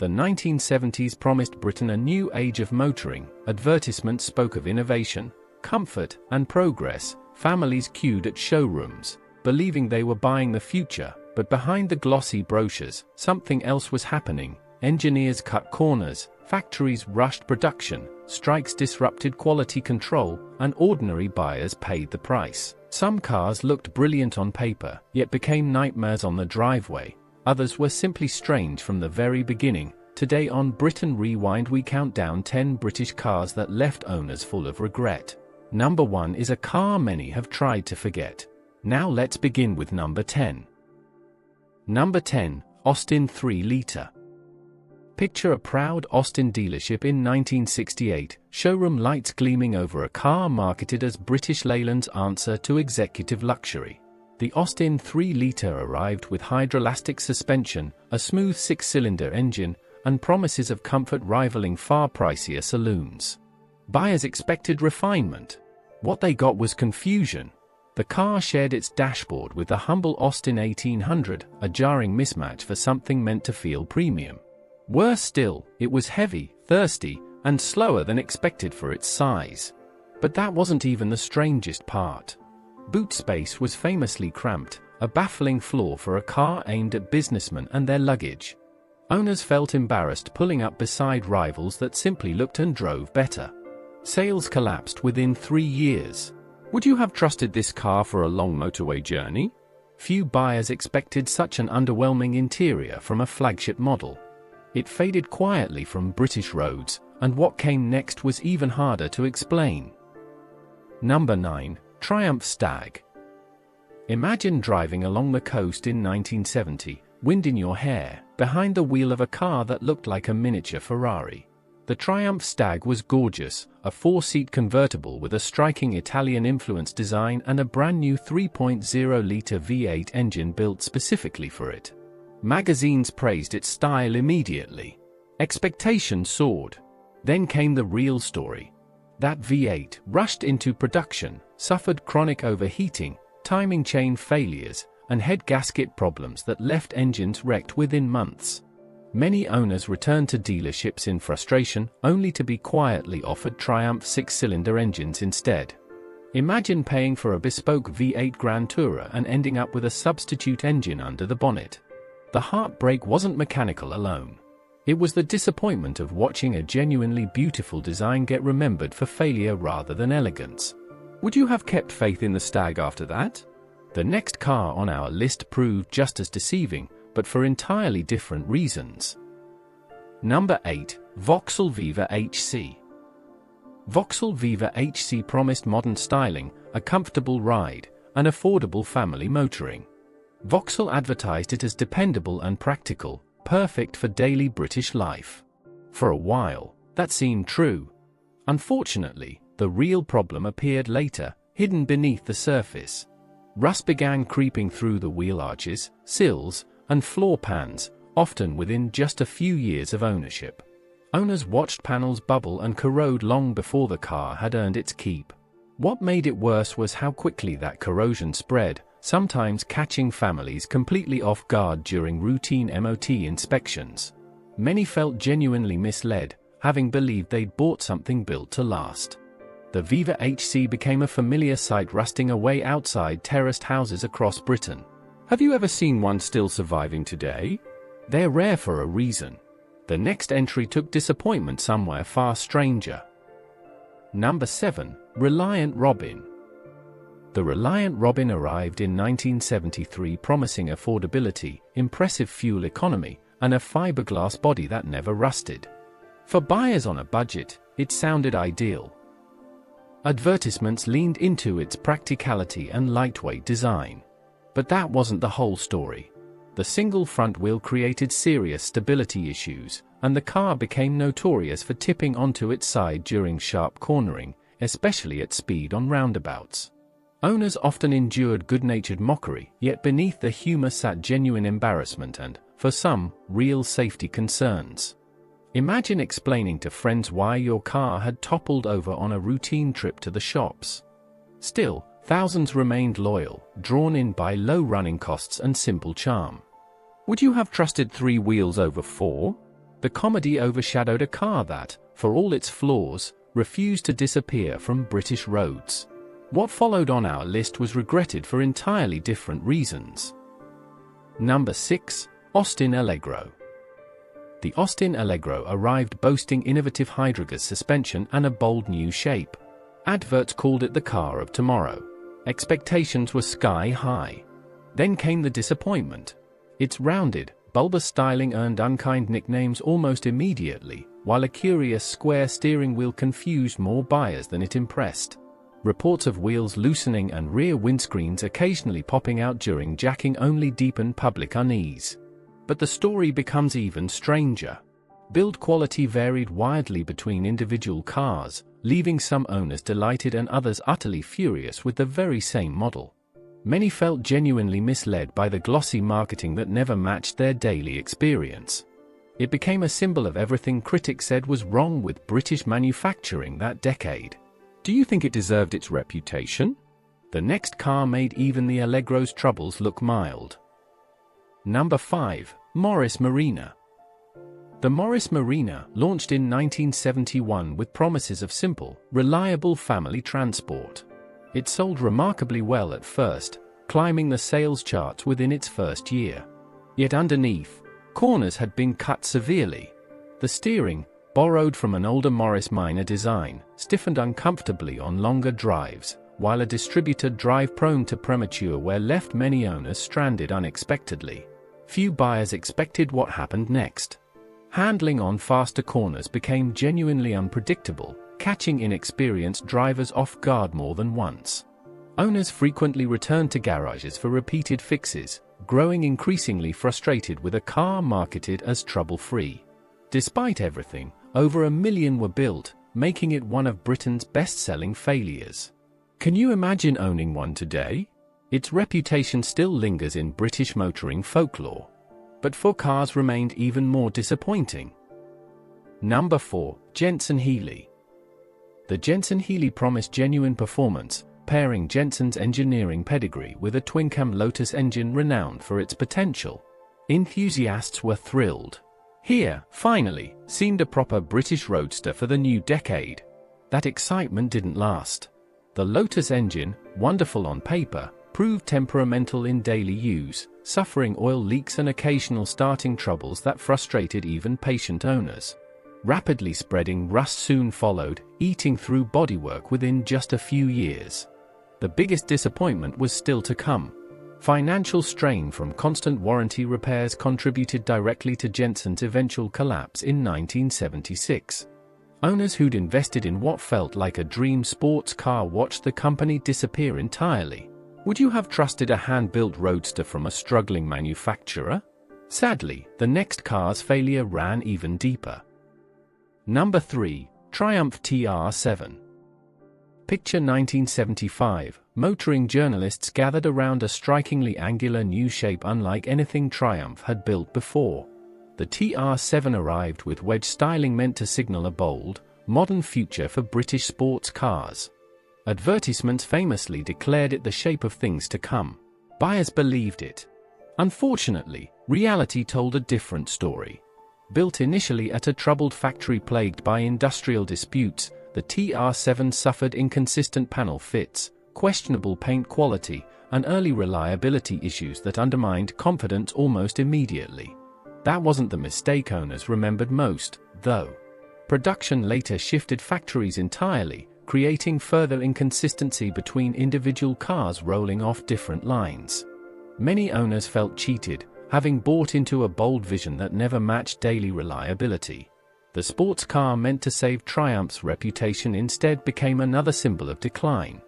The 1970s promised Britain a new age of motoring. Advertisements spoke of innovation, comfort, and progress. Families queued at showrooms, believing they were buying the future, but behind the glossy brochures, something else was happening. Engineers cut corners, factories rushed production, strikes disrupted quality control, and ordinary buyers paid the price. Some cars looked brilliant on paper, yet became nightmares on the driveway. Others were simply strange from the very beginning. Today on Britain Rewind we count down 10 British cars that left owners full of regret. Number 1 is a car many have tried to forget. Now let's begin with number 10. Number 10, Austin 3 Litre. Picture a proud Austin dealership in 1968, showroom lights gleaming over a car marketed as British Leyland's answer to executive luxury. The Austin 3 Litre arrived with hydroelastic suspension, a smooth 6-cylinder engine, and promises of comfort rivaling far pricier saloons. Buyers expected refinement. What they got was confusion. The car shared its dashboard with the humble Austin 1800, a jarring mismatch for something meant to feel premium. Worse still, it was heavy, thirsty, and slower than expected for its size. But that wasn't even the strangest part. Boot space was famously cramped, a baffling flaw for a car aimed at businessmen and their luggage. Owners felt embarrassed pulling up beside rivals that simply looked and drove better. Sales collapsed within 3 years. Would you have trusted this car for a long motorway journey? Few buyers expected such an underwhelming interior from a flagship model. It faded quietly from British roads, and what came next was even harder to explain. Number 9, Triumph Stag. Imagine driving along the coast in 1970, wind in your hair, behind the wheel of a car that looked like a miniature Ferrari. The Triumph Stag was gorgeous, a 4-seat convertible with a striking Italian-influenced design and a brand new 3.0-litre V8 engine built specifically for it. Magazines praised its style immediately. Expectations soared. Then came the real story. That V8 rushed into production, suffered chronic overheating, timing chain failures, and head gasket problems that left engines wrecked within months. Many owners returned to dealerships in frustration, only to be quietly offered Triumph 6-cylinder engines instead. Imagine paying for a bespoke V8 Grand Tourer and ending up with a substitute engine under the bonnet. The heartbreak wasn't mechanical alone. It was the disappointment of watching a genuinely beautiful design get remembered for failure rather than elegance. Would you have kept faith in the Stag after that? The next car on our list proved just as deceiving, but for entirely different reasons. Number 8, Vauxhall Viva HC. Vauxhall Viva HC promised modern styling, a comfortable ride, and affordable family motoring. Vauxhall advertised it as dependable and practical, perfect for daily British life. For a while, that seemed true. Unfortunately, the real problem appeared later, hidden beneath the surface. Rust began creeping through the wheel arches, sills, and floor pans, often within just a few years of ownership. Owners watched panels bubble and corrode long before the car had earned its keep. What made it worse was how quickly that corrosion spread, sometimes catching families completely off guard during routine MOT inspections. Many felt genuinely misled, having believed they'd bought something built to last. The Viva HC became a familiar sight rusting away outside terraced houses across Britain. Have you ever seen one still surviving today? They're rare for a reason. The next entry took disappointment somewhere far stranger. Number 7, Reliant Robin. The Reliant Robin arrived in 1973 promising affordability, impressive fuel economy, and a fiberglass body that never rusted. For buyers on a budget, it sounded ideal. Advertisements leaned into its practicality and lightweight design. But that wasn't the whole story. The single front wheel created serious stability issues, and the car became notorious for tipping onto its side during sharp cornering, especially at speed on roundabouts. Owners often endured good-natured mockery, yet beneath the humor sat genuine embarrassment and, for some, real safety concerns. Imagine explaining to friends why your car had toppled over on a routine trip to the shops. Still, thousands remained loyal, drawn in by low running costs and simple charm. Would you have trusted 3 wheels over 4? The comedy overshadowed a car that, for all its flaws, refused to disappear from British roads. What followed on our list was regretted for entirely different reasons. Number 6. Austin Allegro. The Austin Allegro arrived boasting innovative hydrogas suspension and a bold new shape. Adverts called it the car of tomorrow. Expectations were sky high. Then came the disappointment. Its rounded, bulbous styling earned unkind nicknames almost immediately, while a curious square steering wheel confused more buyers than it impressed. Reports of wheels loosening and rear windscreens occasionally popping out during jacking only deepened public unease. But the story becomes even stranger. Build quality varied wildly between individual cars, leaving some owners delighted and others utterly furious with the very same model. Many felt genuinely misled by the glossy marketing that never matched their daily experience. It became a symbol of everything critics said was wrong with British manufacturing that decade. Do you think it deserved its reputation? The next car made even the Allegro's troubles look mild. Number 5. Morris Marina. The Morris Marina launched in 1971 with promises of simple, reliable family transport. It sold remarkably well at first, climbing the sales charts within its first year. Yet underneath, corners had been cut severely. The steering, borrowed from an older Morris Minor design, stiffened uncomfortably on longer drives, while a distributor drive prone to premature wear left many owners stranded unexpectedly. Few buyers expected what happened next. Handling on faster corners became genuinely unpredictable, catching inexperienced drivers off guard more than once. Owners frequently returned to garages for repeated fixes, growing increasingly frustrated with a car marketed as trouble-free. Despite everything, over 1 million were built, making it one of Britain's best-selling failures. Can you imagine owning one today? Its reputation still lingers in British motoring folklore. But 4 cars remained even more disappointing. Number 4. Jensen Healey. The Jensen Healey promised genuine performance, pairing Jensen's engineering pedigree with a twin-cam Lotus engine renowned for its potential. Enthusiasts were thrilled. Here, finally, seemed a proper British roadster for the new decade. That excitement didn't last. The Lotus engine, wonderful on paper, proved temperamental in daily use, suffering oil leaks and occasional starting troubles that frustrated even patient owners. Rapidly spreading rust soon followed, eating through bodywork within just a few years. The biggest disappointment was still to come. Financial strain from constant warranty repairs contributed directly to Jensen's eventual collapse in 1976. Owners who'd invested in what felt like a dream sports car watched the company disappear entirely. Would you have trusted a hand-built roadster from a struggling manufacturer? Sadly, the next car's failure ran even deeper. Number 3. Triumph TR7. Picture 1975, motoring journalists gathered around a strikingly angular new shape unlike anything Triumph had built before. The TR7 arrived with wedge styling meant to signal a bold, modern future for British sports cars. Advertisements famously declared it the shape of things to come. Buyers believed it. Unfortunately, reality told a different story. Built initially at a troubled factory plagued by industrial disputes, the TR7 suffered inconsistent panel fits, questionable paint quality, and early reliability issues that undermined confidence almost immediately. That wasn't the mistake owners remembered most, though. Production later shifted factories entirely, creating further inconsistency between individual cars rolling off different lines. Many owners felt cheated, having bought into a bold vision that never matched daily reliability. The sports car meant to save Triumph's reputation instead became another symbol of decline.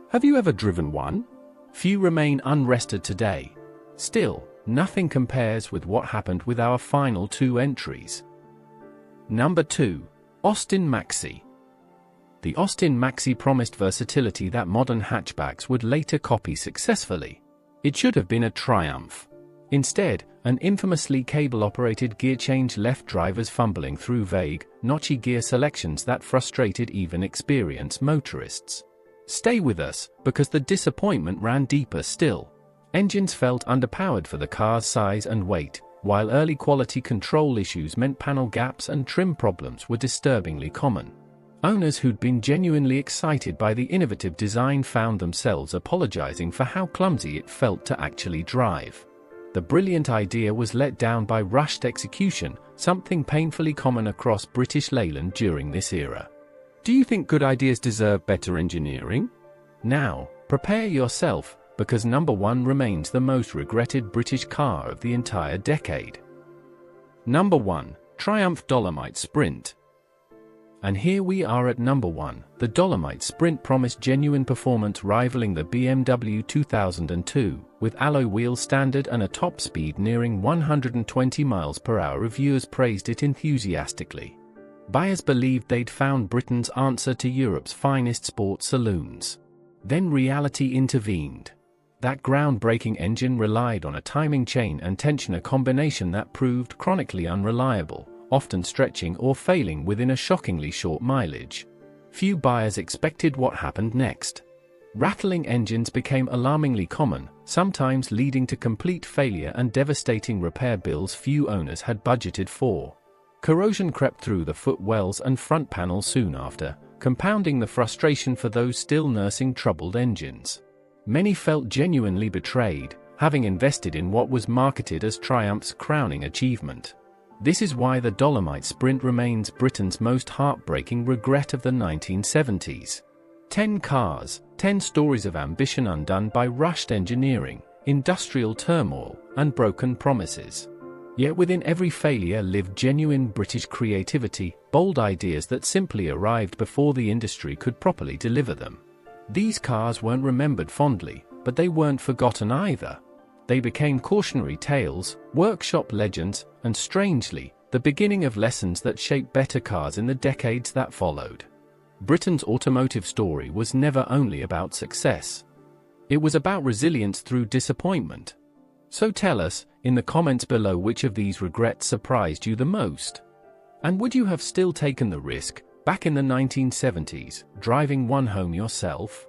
Have you ever driven one? Few remain unrested today. Still, nothing compares with what happened with our final 2 entries. Number 2. Austin Maxi. The Austin Maxi promised versatility that modern hatchbacks would later copy successfully. It should have been a triumph. Instead, an infamously cable-operated gear change left drivers fumbling through vague, notchy gear selections that frustrated even experienced motorists. Stay with us, because the disappointment ran deeper still. Engines felt underpowered for the car's size and weight, while early quality control issues meant panel gaps and trim problems were disturbingly common. Owners who'd been genuinely excited by the innovative design found themselves apologizing for how clumsy it felt to actually drive. The brilliant idea was let down by rushed execution, something painfully common across British Leyland during this era. Do you think good ideas deserve better engineering? Now, prepare yourself, because number 1 remains the most regretted British car of the entire decade. Number 1. Triumph Dolomite Sprint. And here we are at number 1. The Dolomite Sprint promised genuine performance rivaling the BMW 2002, with alloy wheels standard and a top speed nearing 120 miles per hour. Reviewers praised it enthusiastically. Buyers believed they'd found Britain's answer to Europe's finest sports saloons. Then reality intervened. That groundbreaking engine relied on a timing chain and tensioner combination that proved chronically unreliable, often stretching or failing within a shockingly short mileage. Few buyers expected what happened next. Rattling engines became alarmingly common, sometimes leading to complete failure and devastating repair bills few owners had budgeted for. Corrosion crept through the footwells and front panels soon after, compounding the frustration for those still nursing troubled engines. Many felt genuinely betrayed, having invested in what was marketed as Triumph's crowning achievement. This is why the Dolomite Sprint remains Britain's most heartbreaking regret of the 1970s. 10 cars, 10 stories of ambition undone by rushed engineering, industrial turmoil, and broken promises. Yet within every failure lived genuine British creativity, bold ideas that simply arrived before the industry could properly deliver them. These cars weren't remembered fondly, but they weren't forgotten either. They became cautionary tales, workshop legends, and strangely, the beginning of lessons that shaped better cars in the decades that followed. Britain's automotive story was never only about success. It was about resilience through disappointment. So tell us, in the comments below, which of these regrets surprised you the most? And would you have still taken the risk, back in the 1970s, driving one home yourself?